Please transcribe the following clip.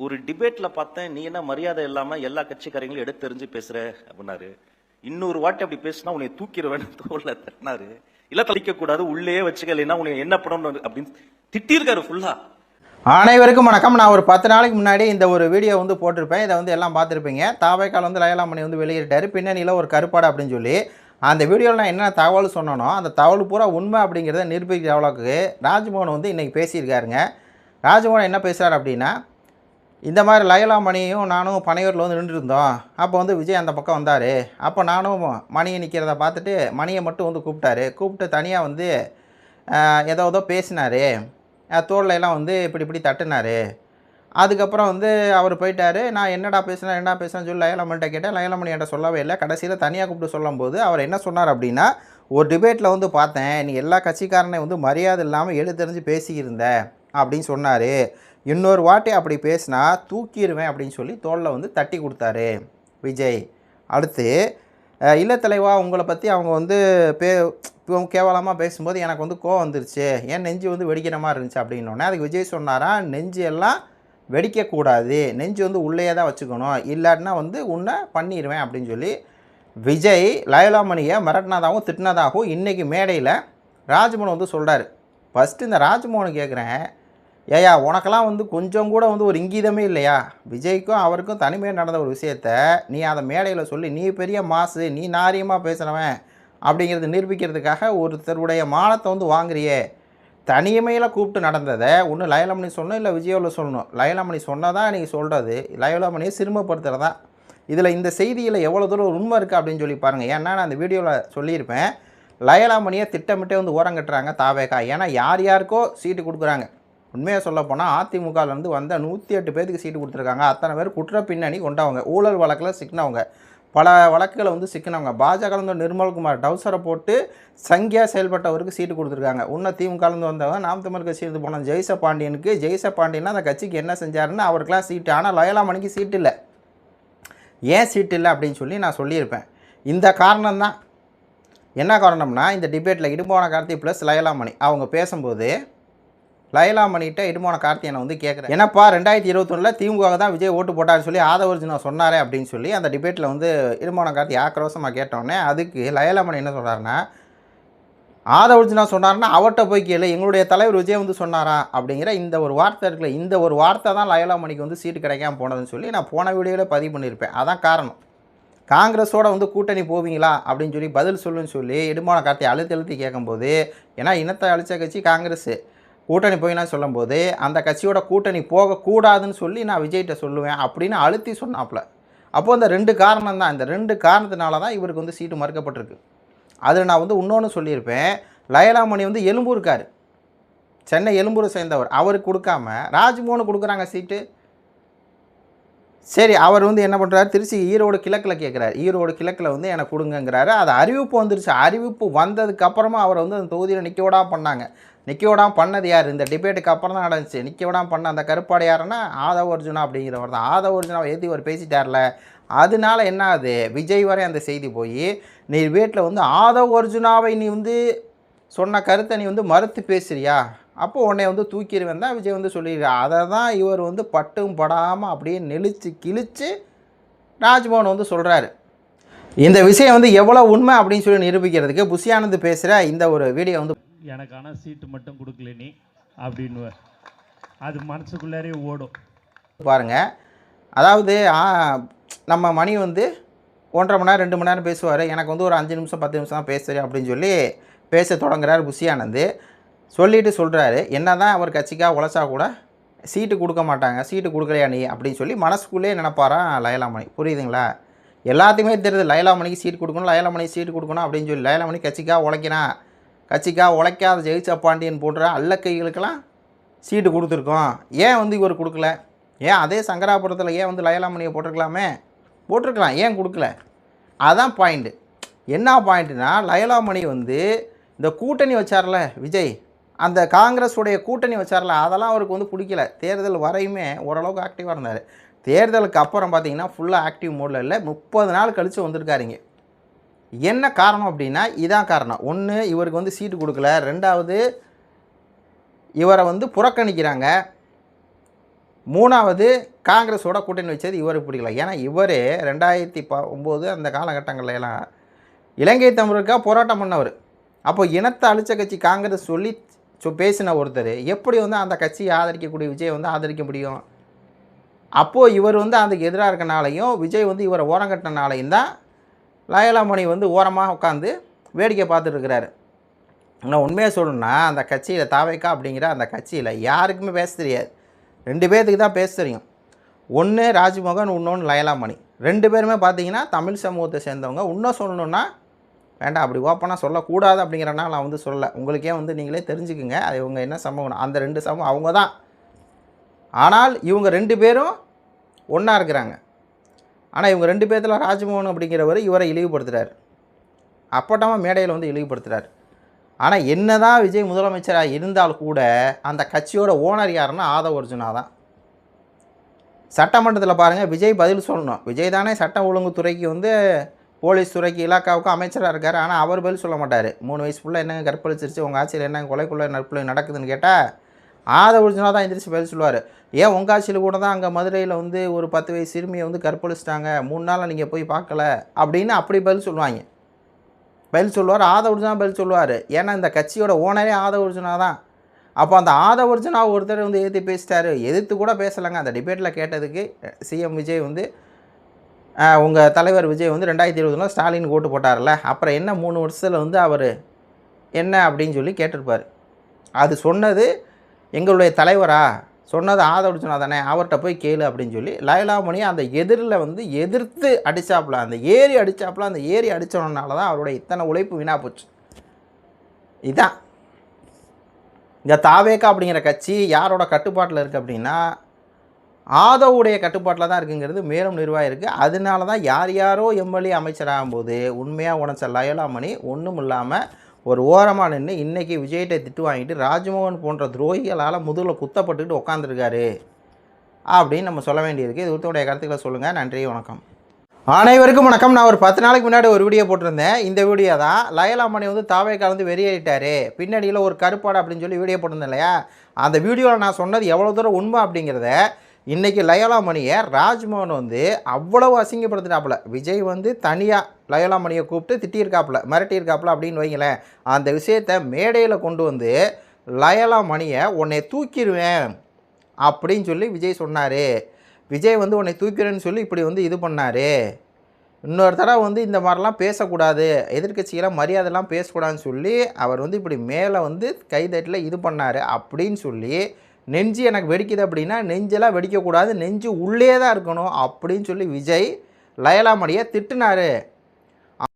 ஒரு டிபேட்ல பார்த்தேன், நீ என்ன மரியாதை இல்லாம எல்லா கட்சிக்காரங்களும் எடுத்து தெரிஞ்சு பேசுற அப்படின்னாரு. இன்னொரு வாட்டி அப்படி பேசினா உன்னை தூக்கிடுவேன் தோல்ல தட்டினாரு. இல்ல தளிக்க கூடாது, உள்ளே வச்சுக்கலைன்னா உன்னை என்ன பண்ணணும் அப்படின்னு திட்டிருக்காரு ஃபுல்லா. அனைவருக்கும் வணக்கம். நான் ஒரு 10 நாளைக்கு முன்னாடி இந்த ஒரு வீடியோ வந்து போட்டிருப்பேன். இதை வந்து எல்லாம் பார்த்துருப்பீங்க. தாவேக்கால் வந்து லயலாமணி வந்து வெளியிட்டார், பின்னணியில் ஒரு கருப்பாடு அப்படின்னு சொல்லி. அந்த வீடியோவில் நான் என்ன தகவல் சொன்னனோ அந்த தகவல் பூரா உண்மை அப்படிங்கிறத நிரூபிக்கிற அளவுக்கு ராஜ்மோகன் வந்து இன்றைக்கி பேசியிருக்காருங்க. ராஜ்மோகன் என்ன பேசுகிறார் அப்படின்னா, இந்த மாதிரி லயலாமணியும் நானும் பனையூரில் வந்து நின்றுருந்தோம். அப்போ வந்து விஜய் அந்த பக்கம் வந்தார். அப்போ நானும் மணியை நிற்கிறத பார்த்துட்டு மணியை மட்டும் வந்து கூப்பிட்டு தனியாக வந்து ஏதோ பேசினார். தோள்லையெல்லாம் வந்து இப்படி தட்டுனார். அதுக்கப்புறம் வந்து அவர் போயிட்டார். நான் என்னடா பேசுனேன்னு சொல்லி லயலாமணிகிட்ட கேட்டேன். லயலாமணி என்கிட்ட சொல்லவே இல்லை. கடைசியில் தனியாக கூப்பிட்டு சொல்லும்போது அவர் என்ன சொன்னார் அப்படின்னா, ஒரு டிபேட்டில் வந்து பார்த்தேன், நீ எல்லா கட்சிக்காரனை வந்து மரியாதை இல்லாமல் எழுத்தறிஞ்சு பேசியிருந்த அப்படின்னு சொன்னார். இன்னொரு வாட்டி அப்படி பேசினா தூக்கிடுவேன் அப்படின்னு சொல்லி தோளில் வந்து தட்டி கொடுத்தாரு விஜய். அடுத்து, இல்லை தலைவா, உங்களை பற்றி அவங்க வந்து கேவலமாக பேசும்போது எனக்கு வந்து கோவம் வந்துருச்சு, ஏன் நெஞ்சு வந்து வெடிக்கிற மாதிரி இருந்துச்சு அப்படின்னோடனே அதுக்கு விஜய் சொன்னாராம், நெஞ்சு எல்லாம் வெடிக்கக்கூடாது, நெஞ்சு வந்து உள்ளே தான் வச்சுக்கணும், இல்லாட்டினா வந்து உன்னை பண்ணிடுவேன் அப்படின்னு சொல்லி விஜய் லயலாமணியை மிரட்டினதாகவும் திட்டினதாகவும் இன்றைக்கி மேடையில் ராஜ்மோகன் வந்து சொல்கிறார். ஃபஸ்ட்டு இந்த ராஜ்மோகன் கேட்குறேன், ஏயா உனக்கெல்லாம் வந்து கொஞ்சம் கூட வந்து ஒரு இங்கீதமே இல்லையா? விஜய்க்கும் அவருக்கும் தனிமையாக நடந்த ஒரு விஷயத்த நீ அதை மேடையில் சொல்லி நீ பெரிய மாசு, நீ நாரியமாக பேசுகிறவன் அப்படிங்கிறது நிரூபிக்கிறதுக்காக ஒருத்தருடைய மானத்தை வந்து வாங்குறியே. தனிமையில் கூப்பிட்டு நடந்ததை ஒன்று லயலாமணி சொல்லணும், இல்லை விஜயோவில் சொல்லணும். லயலாமணி சொன்னதான் நீங்கள் சொல்கிறது, லயலாமணியை சிறுமப்படுத்துகிறதா. இதில் இந்த செய்தியில் எவ்வளோ தூரம் உண்மை இருக்குது அப்படின்னு சொல்லி பாருங்கள். ஏன்னா நான் அந்த வீடியோவில் சொல்லியிருப்பேன், லயலாமணியை திட்டமிட்டே வந்து ஓரங்கட்டுறாங்க தாவேகா. ஏன்னா யாருக்கோ சீட்டு கொடுக்குறாங்க. உண்மையாக சொல்ல போனால் அதிமுகலேருந்து வந்த 108 பேருக்கு சீட்டு கொடுத்துருக்காங்க. அத்தனை பேர் குற்ற பின்னணி கொண்டவங்க, ஊழல் வழக்கில் சிக்கினவங்க, பல வழக்குகளை வந்து சிக்கினவங்க. பாஜகலேருந்து நிர்மல்குமார் டவுசரை போட்டு சங்கியாக செயல்பட்டவருக்கு சீட்டு கொடுத்துருக்காங்க. இன்னும் திமுகலேருந்து வந்தவங்க நாம் தமிழ் கட்சியிலிருந்து போன ஜெய்சபாண்டியன்னா அந்த கட்சிக்கு என்ன செஞ்சாருன்னு அவருக்கெல்லாம் சீட்டு. ஆனால் லயலாமணிக்கு சீட்டு இல்லை. ஏன் சீட்டு இல்லை அப்படின்னு சொல்லி நான் சொல்லியிருப்பேன். இந்த காரணம் தான். என்ன காரணம்னா, இந்த டிபேட்டில் இடும்பான கார்த்தி ப்ளஸ் லயலாமணி அவங்க பேசும்போது லயலாமணிகிட்ட இடுமான கார்த்தியனை வந்து கேட்குறேன், என்னப்பா 2021 திமுக தான் விஜய் ஓட்டு போட்டான்னு சொல்லி ஆதவர்ஜுனா சொன்னாரே அப்படின்னு சொல்லி அந்த டிபேட்டில் வந்து இடுமான கார்த்தி ஆக்ரோஷமாக கேட்டோடனே அதுக்கு லயலாமணி என்ன சொல்கிறாருன்னா, ஆதவர்ஜுனா சொன்னார்னா அவர்கிட்ட போய் கேளு, எங்களுடைய தலைவர் விஜய் வந்து சொன்னாரா அப்படிங்கிற இந்த ஒரு வார்த்தை இருக்குல்ல, இந்த ஒரு வார்த்தை தான் லயலாமணிக்கு வந்து சீட்டு கிடைக்காம போனதுன்னு சொல்லி நான் போன வீடியோவில் பதிவு பண்ணியிருப்பேன். அதான் காரணம். காங்கிரஸோட வந்து கூட்டணி போவீங்களா அப்படின்னு சொல்லி பதில் சொல்லுன்னு சொல்லி இடுமான கார்த்தி அழுத்தி கேட்கும்போது, ஏன்னா இனத்தை அழித்த கட்சி காங்கிரஸ், கூட்டணி போயினா சொல்லும்போது அந்த கட்சியோட கூட்டணி போகக்கூடாதுன்னு சொல்லி நான் விஜய்கிட்ட சொல்லுவேன் அப்படின்னு அழுத்தி சொன்னாப்புல. அப்போது அந்த 2 காரணம் தான். இந்த 2 காரணத்தினால தான் இவருக்கு வந்து சீட்டு மறுக்கப்பட்டிருக்கு. அதில் நான் வந்து இன்னொன்று சொல்லியிருப்பேன், லயலாமணி வந்து எழும்பூருக்கார், சென்னை எழும்பூரை சேர்ந்தவர், அவருக்கு கொடுக்காம ராஜ்மோகனுக்கு கொடுக்குறாங்க சீட்டு. சரி, அவர் வந்து என்ன பண்ணுறாரு, திருச்சி ஈரோடு கிழக்கில் கேட்குறாரு, ஈரோடு கிழக்கில் வந்து எனக்கு கொடுங்கங்கிறாரு. அது அறிவிப்பு வந்துருச்சு. அறிவிப்பு வந்ததுக்கப்புறமா அவரை வந்து அந்த தொகுதியில் நிற்க விடாமல் பண்ணாங்க. நிற்க விடாமல் பண்ணது யார்? இந்த டிபேட்டுக்கு அப்புறம் தான் நடந்துச்சு. நிற்க விடாமல் பண்ண அந்த கருப்பாடு யாருன்னா ஆதவர்ஜுனா அப்படிங்கிறவர் தான். ஆதவர்ஜுனாவை ஏற்றி அவர் பேசிட்டார்ல, அதனால என்ன ஆகுது, விஜய் வரை அந்த செய்தி போய் நீ வீட்டில் வந்து ஆதவர்ஜுனாவை நீ வந்து சொன்ன கருத்தை நீ வந்து மறுத்து பேசுறியா, அப்போ உன்னை வந்து தூக்கிடுவேன் தான் விஜய் வந்து சொல்லியிருக்காரு. அதை தான் இவர் வந்து பட்டும் படாமல் அப்படியே கிழிச்சு ராஜ்மோகன் வந்து சொல்கிறாரு. இந்த விஷயம் வந்து எவ்வளோ உண்மை அப்படின்னு சொல்லி நிரூபிக்கிறதுக்கு புஷி ஆனந்த் பேசுகிற இந்த ஒரு வீடியோ வந்து, எனக்கான சீட்டு மட்டும் கொடுக்கல நீ அப்படின்னு அது மனசுக்குள்ளாரே ஓடும் பாருங்கள். அதாவது நம்ம மணி வந்து 1.5 மணி நேரம் 2 மணி நேரம் பேசுவார், எனக்கு வந்து ஒரு 5 நிமிஷம் 10 நிமிஷம் தான் பேசுகிறேன் அப்படின்னு சொல்லி பேச தொடங்குறாரு புஷி ஆனந்த். சொல்லிட்டு சொல்கிறாரு, என்ன தான் அவர் கட்சிக்காக உழைச்சா கூட சீட்டு கொடுக்க மாட்டாங்க, சீட்டு கொடுக்கலையா நீ அப்படின்னு சொல்லி மனசுக்குள்ளே நினைப்பாரான் லயலாமணி. புரியுதுங்களா? எல்லாத்தையுமே தெரியுது, லயலாமணிக்கு சீட்டு கொடுக்கணும், லயலாமணிக்கு சீட்டு கொடுக்கணும் அப்படின்னு சொல்லி. லயலாமணி கட்சிக்காக உழைக்கிறான், கட்சிக்காக உழைக்காத ஜெயிச்சப்பாண்டியன் போன்ற அல்லக்கைகளுக்கெல்லாம் சீட்டு கொடுத்துருக்கோம். ஏன் வந்து இவர் கொடுக்கல? ஏன் அதே சங்கராபுரத்தில் ஏன் வந்து லயலாமணியை போட்டிருக்கலாம், ஏன் கொடுக்கல? அதான் பாயிண்ட்டு. என்ன பாயிண்ட்டுனா, லயலாமணி வந்து இந்த கூட்டணி வச்சார்ல விஜய், அந்த காங்கிரஸுடைய கூட்டணி வச்சார்ல, அதெல்லாம் அவருக்கு வந்து பிடிக்கல. தேர்தல் வரையுமே ஓரளவுக்கு ஆக்டிவாக இருந்தார். தேர்தலுக்கு அப்புறம் பார்த்தீங்கன்னா ஃபுல்லாக ஆக்டிவ் மோடில் இல்லை, 30 நாள் கழித்து வந்திருக்காருங்க. என்ன காரணம் அப்படின்னா, இதான் காரணம். ஒன்று, இவருக்கு வந்து சீட்டு கொடுக்கல. 2வது, இவரை வந்து புறக்கணிக்கிறாங்க. மூணாவது காங்கிரஸோட கூட்டணி வச்சது இவருக்கு பிடிக்கல. ஏன்னா இவர் 2009 அந்த காலகட்டங்கள்ல எல்லாம் இலங்கை தமிழருக்காக போராட்டம் பண்ணவர். அப்போ இனத்தை அழிச்ச கட்சி காங்கிரஸ் சொல்லி பேசின ஒருத்தர் எப்படி வந்து அந்த கட்சியை ஆதரிக்கக்கூடிய விஜய் வந்து ஆதரிக்க முடியும்? அப்போது இவர் வந்து அதுக்கு எதிராக இருக்கனாலையும் விஜய் வந்து இவரை ஓரங்கட்டினாலையும் தான் லயலாமணி வந்து ஓரமாக உட்காந்து வேடிக்கை பார்த்துட்ருக்கிறாரு. ஆனால் உண்மையாக சொல்லணும்னா அந்த கட்சியில் தாவேக்கா அப்படிங்கிற அந்த கட்சியில் யாருக்குமே பேச தெரியாது. 2 பேர்த்துக்கு தான் பேச தெரியும். ஒன்று ராஜ்மோகன், இன்னொன்று லயலாமணி. 2 பேருமே பார்த்தீங்கன்னா தமிழ் சமூகத்தை சேர்ந்தவங்க. இன்னும் சொல்லணுன்னா வேண்டாம் அப்படி ஓப்பனாக சொல்லக்கூடாது அப்படிங்கிறனால நான் வந்து சொல்லலை. உங்களுக்கே வந்து நீங்களே தெரிஞ்சுக்குங்க அது இவங்க என்ன சமூகம். அந்த 2 சமூகம் அவங்க தான். ஆனால் இவங்க 2 பேரும் ஒன்றா இருக்கிறாங்க. ஆனால் இவங்க 2 பேர்த்தில் ராஜ்மோகன் அப்படிங்கிறவர் இவரை இழிவுபடுத்துகிறார். அப்பட்டமாக மேடையில் வந்து இழிவுபடுத்துகிறார். ஆனால் என்ன தான் விஜய் முதலமைச்சராக இருந்தால் கூட அந்த கட்சியோட ஓனர் யாருன்னா ஆதவ அர்ஜுனா தான். சட்டமன்றத்தில் பாருங்கள் விஜய் பதில் சொல்லணும். விஜய் தானே சட்டம் ஒழுங்கு துறைக்கு வந்து போலீஸ் துறைக்கு இலாக்காவுக்கும் அமைச்சராக இருக்கார். ஆனால் அவர் பதில் சொல்ல மாட்டார். 3 வயசு ஃபுல்லாக என்னங்க கற்பழிச்சிருச்சு, உங்கள் ஆட்சியில் என்னங்க கொலைக்குள்ளே நற்புள்ள நடக்குதுன்னு கேட்டால் ஆதவ அர்ஜுனா தான் எந்திரிச்சு பதில் சொல்லுவார். ஏன் உங்கள் ஆட்சியில் கூட தான் அங்கே மதுரையில் வந்து ஒரு 10 வயசு சிறுமியை வந்து கற்பழிச்சிட்டாங்க, 3 நாளில் நீங்கள் போய் பார்க்கல அப்படின்னு அப்படி பதில் சொல்லுவாங்க. பதில் சொல்லுவார். ஆதவ அர்ஜுனா பதில் சொல்லுவார். ஏன்னா இந்த கட்சியோட ஓனரே ஆதவ அர்ஜுனா தான். அப்போ அந்த ஆதவ அர்ஜுனா ஒருத்தர் வந்து எதிர்த்து பேசிட்டாரு. எதிர்த்து கூட பேசலைங்க. அந்த டிபேட்டில் கேட்டதுக்கு சிஎம் விஜய் வந்து உங்கள் தலைவர் விஜய் வந்து 2020 ஸ்டாலின் ஓட்டு போட்டார்ல, அப்புறம் என்ன 3 வருஷத்தில் வந்து அவர் என்ன அப்படின்னு சொல்லி கேட்டிருப்பார். அது சொன்னது எங்களுடைய தலைவரா, சொன்னது ஆதவ அர்ஜுனா தானே, அவர்கிட்ட போய் கேளு அப்படின்னு சொல்லி லயலாமணி அந்த எதிரில் வந்து எதிர்த்து அடித்தாப்புல, அந்த ஏரி அடித்தாப்புல. அந்த ஏரி அடித்தோனால தான் அவருடைய இத்தனை உழைப்பு வீணாக போச்சு. இதுதான் இந்த தாவேக்கா அப்படிங்கிற கட்சி யாரோட கட்டுப்பாட்டில் இருக்குது அப்படின்னா ஆதவுடைய கட்டுப்பாட்டில் தான் இருக்குங்கிறது மேலும் நிர்வாகம் இருக்குது. அதனால தான் யார் யாரோ எம்எல்ஏ அமைச்சராகும்போது உண்மையாக உணர்ச்ச லயலாமணி ஒன்றும் இல்லாமல் ஒரு ஓரமாக நின்று இன்றைக்கி விஜய்கிட்ட திட்டு வாங்கிட்டு ராஜ்மோகன் போன்ற துரோகிகளால் முதுகில் குத்தப்பட்டுக்கிட்டு உட்காந்துருக்காரு அப்படின்னு நம்ம சொல்ல வேண்டியிருக்கு. இது உங்களுடைய கருத்துக்களை சொல்லுங்கள். நன்றி, வணக்கம். அனைவருக்கும் வணக்கம். நான் ஒரு 10 நாளைக்கு முன்னாடி ஒரு வீடியோ போட்டிருந்தேன். இந்த வீடியோ தான் லயலாமணி வந்து தாவேக்கா வந்து வெளியேறிட்டார், பின்னணியில் ஒரு கருப்பாடு அப்படின்னு சொல்லி வீடியோ போட்டிருந்தேன் இல்லையா? அந்த வீடியோவில் நான் சொன்னது எவ்வளோ தூரம் உண்மை அப்படிங்கிறத இன்றைக்கி லயலாமணியை ராஜ்மோகன் வந்து அவ்வளவு அசிங்கப்படுத்தினாப்புல. விஜய் வந்து தனியாக லயலாமணியை கூப்பிட்டு திட்டியிருக்காப்புல, மிரட்டியிருக்காப்புல அப்படின்னு வைங்களேன். அந்த விஷயத்தை மேடையில் கொண்டு வந்து லயலாமணியை உன்னை தூக்கிடுவேன் அப்படின்னு சொல்லி விஜய் சொன்னார். விஜய் வந்து உன்னை தூக்கிறேன்னு சொல்லி இப்படி வந்து இது பண்ணார். இன்னொரு தடவை வந்து இந்த மாதிரிலாம் பேசக்கூடாது, எதிர்கட்சியெல்லாம் மரியாதைலாம் பேசக்கூடாதுன்னு சொல்லி அவர் வந்து இப்படி மேலே வந்து கைதட்டில் இது பண்ணார் அப்படின்னு சொல்லி நெஞ்சு எனக்கு வெடிக்குது அப்படின்னா நெஞ்செல்லாம் வெடிக்கக்கூடாது, நெஞ்சு உள்ளே தான் இருக்கணும் அப்படின்னு சொல்லி விஜய் லயலாமணியை திட்டினார்.